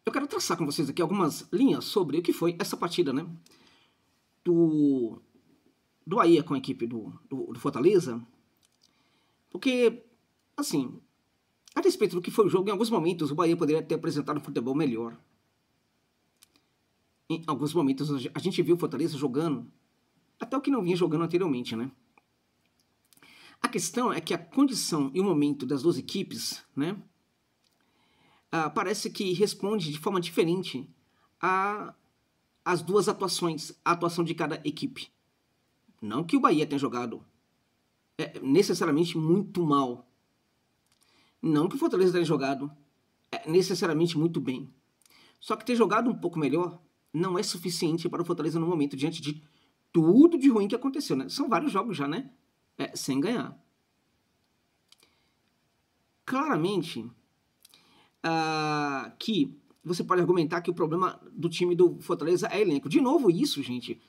eu quero traçar com vocês aqui algumas linhas sobre o que foi essa partida, né? Do Bahia com a equipe do Fortaleza. Porque, assim, a respeito do que foi o jogo, em alguns momentos o Bahia poderia ter apresentado um futebol melhor. Em alguns momentos a gente viu o Fortaleza jogando até o que não vinha jogando anteriormente, né? A questão é que a condição e o momento das duas equipes, né, parece que responde de forma diferente às duas atuações, a atuação de cada equipe. Não que o Bahia tenha jogado necessariamente muito mal. Não que o Fortaleza tenha jogado necessariamente muito bem. Só que ter jogado um pouco melhor não é suficiente para o Fortaleza no momento, diante de tudo de ruim que aconteceu, né? São vários jogos já, né? Sem ganhar. Claramente que você pode argumentar que o problema do time do Fortaleza é elenco. De novo isso, gente.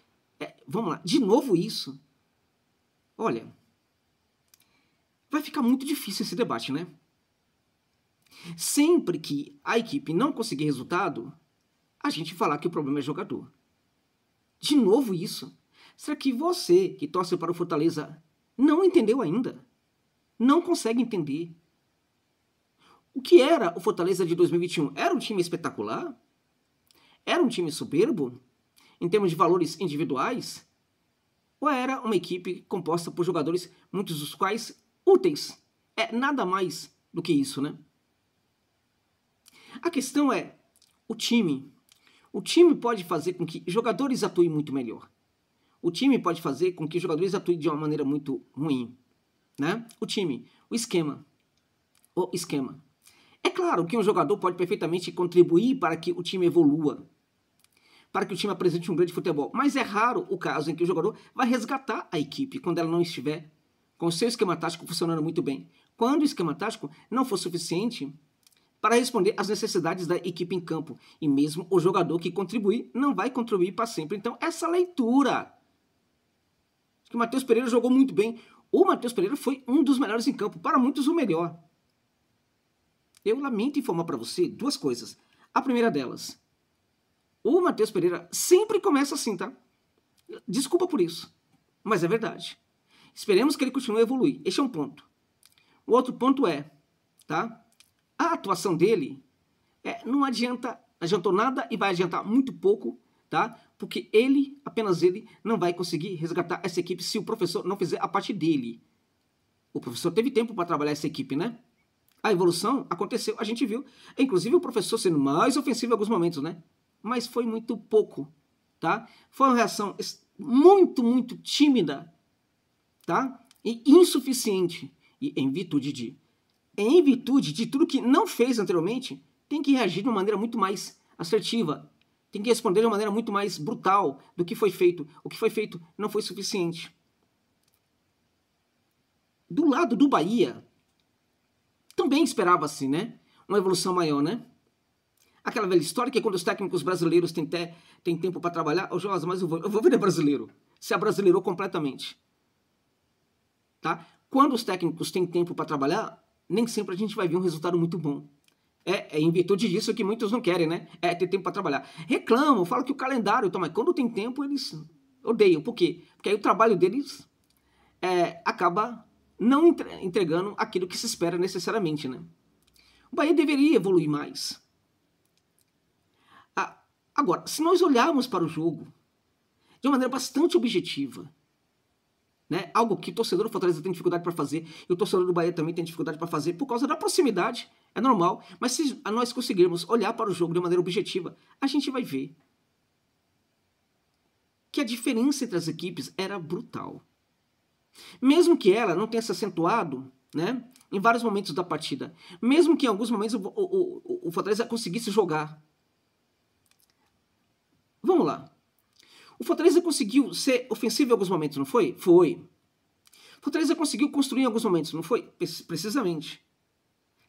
Vamos lá, de novo isso. Olha, vai ficar muito difícil esse debate, né? Sempre que a equipe não conseguir resultado, a gente falar que o problema é jogador. De novo isso. Será que você, que torce para o Fortaleza, não entendeu ainda? Não consegue entender? O que era o Fortaleza de 2021? Era um time espetacular? Era um time soberbo? Em termos de valores individuais? Ou era uma equipe composta por jogadores, muitos dos quais úteis? Nada mais do que isso, né? A questão é, o time pode fazer com que jogadores atuem muito melhor. O time pode fazer com que jogadores atuem de uma maneira muito ruim, né? O esquema. É claro que um jogador pode perfeitamente contribuir para que o time evolua, para que o time apresente um grande futebol, mas é raro o caso em que o jogador vai resgatar a equipe quando ela não estiver com o seu esquema tático funcionando muito bem. Quando o esquema tático não for suficiente para responder às necessidades da equipe em campo. E mesmo o jogador que contribuir não vai contribuir para sempre. Então, essa leitura. Acho que o Matheus Pereira jogou muito bem. O Matheus Pereira foi um dos melhores em campo. Para muitos, o melhor. Eu lamento informar para você duas coisas. A primeira delas. O Matheus Pereira sempre começa assim, tá? Desculpa por isso. Mas é verdade. Esperemos que ele continue a evoluir. Este é um ponto. O outro ponto é, tá? A atuação dele não adiantou nada e vai adiantar muito pouco, tá? Porque apenas ele, não vai conseguir resgatar essa equipe se o professor não fizer a parte dele. O professor teve tempo para trabalhar essa equipe, né? A evolução aconteceu, a gente viu. Inclusive o professor sendo mais ofensivo em alguns momentos, né? Mas foi muito pouco, tá? Foi uma reação muito, muito tímida, tá? E insuficiente. E em virtude de tudo que não fez anteriormente, tem que reagir de uma maneira muito mais assertiva. Tem que responder de uma maneira muito mais brutal do que foi feito. O que foi feito não foi suficiente. Do lado do Bahia, também esperava-se, né? Uma evolução maior, né? Aquela velha história que quando os técnicos brasileiros têm tempo para trabalhar, Joás, mas eu vou virar brasileiro. Se abrasileirou completamente. Tá? Quando os técnicos têm tempo para trabalhar, nem sempre a gente vai ver um resultado muito bom. Em virtude disso que muitos não querem, né? Ter tempo para trabalhar. Reclamam, falam que o calendário, mas quando tem tempo eles odeiam. Por quê? Porque aí o trabalho deles acaba não entregando aquilo que se espera necessariamente, né? O Bahia deveria evoluir mais. Agora, se nós olharmos para o jogo de uma maneira bastante objetiva, né? Algo que o torcedor do Fortaleza tem dificuldade para fazer, e o torcedor do Bahia também tem dificuldade para fazer, por causa da proximidade, é normal. Mas se nós conseguirmos olhar para o jogo de maneira objetiva, a gente vai ver que a diferença entre as equipes era brutal. Mesmo que ela não tenha se acentuado, né, em vários momentos da partida, mesmo que em alguns momentos o Fortaleza conseguisse jogar. Vamos lá. O Fortaleza conseguiu ser ofensivo em alguns momentos, não foi? Foi. O Fortaleza conseguiu construir em alguns momentos, não foi? Precisamente.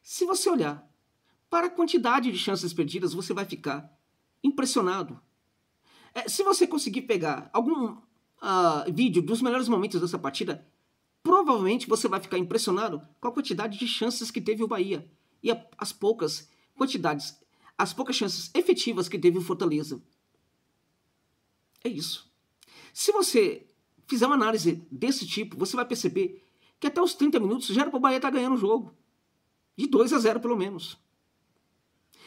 Se você olhar para a quantidade de chances perdidas, você vai ficar impressionado. Se você conseguir pegar algum vídeo dos melhores momentos dessa partida, provavelmente você vai ficar impressionado com a quantidade de chances que teve o Bahia. E as poucas quantidades, as poucas chances efetivas que teve o Fortaleza. É isso. Se você fizer uma análise desse tipo, você vai perceber que até os 30 minutos já era para o Bahia estar ganhando o jogo. De 2-0 pelo menos.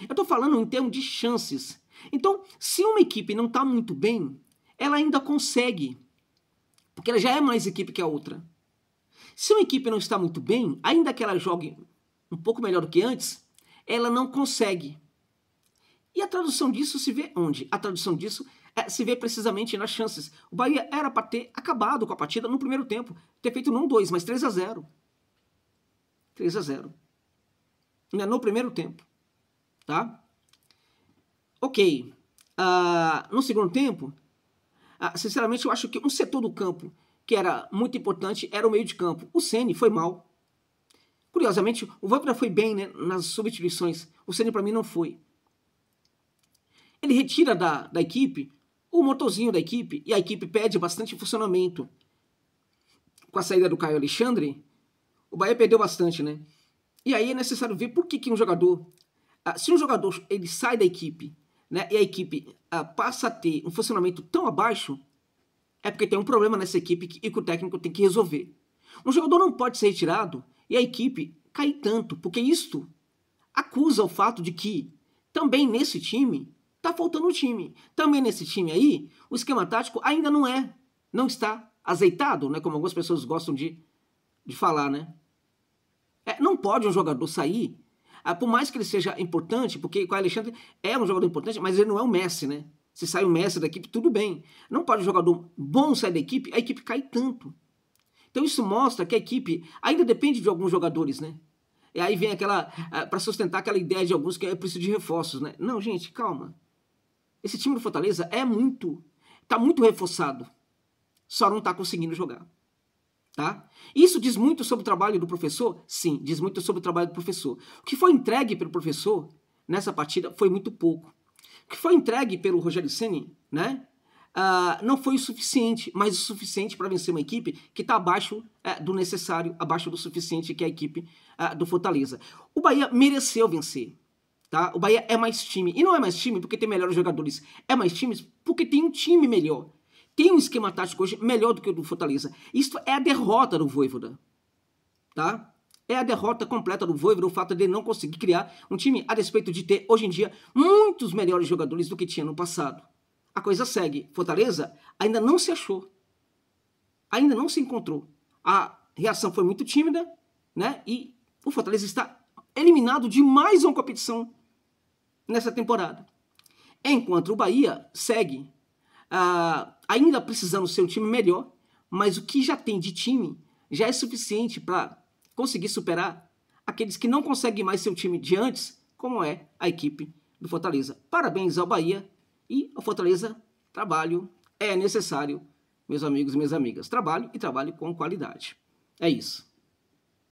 Eu estou falando em termos de chances. Então, se uma equipe não está muito bem, ela ainda consegue, porque ela já é mais equipe que a outra. Se uma equipe não está muito bem, ainda que ela jogue um pouco melhor do que antes, ela não consegue. E a tradução disso se vê onde? A tradução disso se vê precisamente nas chances. O Bahia era para ter acabado com a partida no primeiro tempo, ter feito não 2, mas 3-0. 3-0. No primeiro tempo. Tá? Ok. No segundo tempo, sinceramente, eu acho que um setor do campo que era muito importante era o meio de campo. O Ceni foi mal. Curiosamente, o Voivoda foi bem, né, nas substituições. O Ceni, para mim, não foi. Ele retira da equipe o motorzinho da equipe e a equipe perde bastante funcionamento. Com a saída do Caio Alexandre, o Bahia perdeu bastante, né? E aí é necessário ver por que um jogador... se um jogador ele sai da equipe, né, e a equipe passa a ter um funcionamento tão abaixo, é porque tem um problema nessa equipe e que o técnico tem que resolver. Um jogador não pode ser retirado e a equipe cair tanto, porque isto acusa o fato de que também nesse time está faltando um time. Também nesse time aí, o esquema tático ainda não está azeitado, né, como algumas pessoas gostam de falar, né? Não pode um jogador sair, por mais que ele seja importante, porque o Alexandre é um jogador importante, mas ele não é o Messi, né? Se sai o Messi da equipe, tudo bem. Não pode um jogador bom sair da equipe, a equipe cai tanto. Então isso mostra que a equipe ainda depende de alguns jogadores, né? E aí vem aquela, para sustentar aquela ideia de alguns que é preciso de reforços, né? Não, gente, calma. Esse time do Fortaleza tá muito reforçado. Só não tá conseguindo jogar. Tá? Isso diz muito sobre o trabalho do professor? Sim, diz muito sobre o trabalho do professor. O que foi entregue pelo professor nessa partida foi muito pouco. O que foi entregue pelo Rogério Ceni, né, não foi o suficiente, mas o suficiente para vencer uma equipe que está abaixo do necessário, abaixo do suficiente, que é a equipe do Fortaleza. O Bahia mereceu vencer. Tá? O Bahia é mais time. E não é mais time porque tem melhores jogadores. É mais time porque tem um time melhor. Tem um esquema tático hoje melhor do que o do Fortaleza. Isso é a derrota do Voivoda. Tá? É a derrota completa do Voivoda, o fato de ele não conseguir criar um time a despeito de ter, hoje em dia, muitos melhores jogadores do que tinha no passado. A coisa segue. Fortaleza ainda não se achou. Ainda não se encontrou. A reação foi muito tímida, né? E o Fortaleza está eliminado de mais uma competição nessa temporada. Enquanto o Bahia segue ainda precisando ser um time melhor, mas o que já tem de time já é suficiente para conseguir superar aqueles que não conseguem mais ser o time de antes, como é a equipe do Fortaleza. Parabéns ao Bahia e ao Fortaleza. Trabalho é necessário, meus amigos e minhas amigas. Trabalho e trabalho com qualidade. É isso.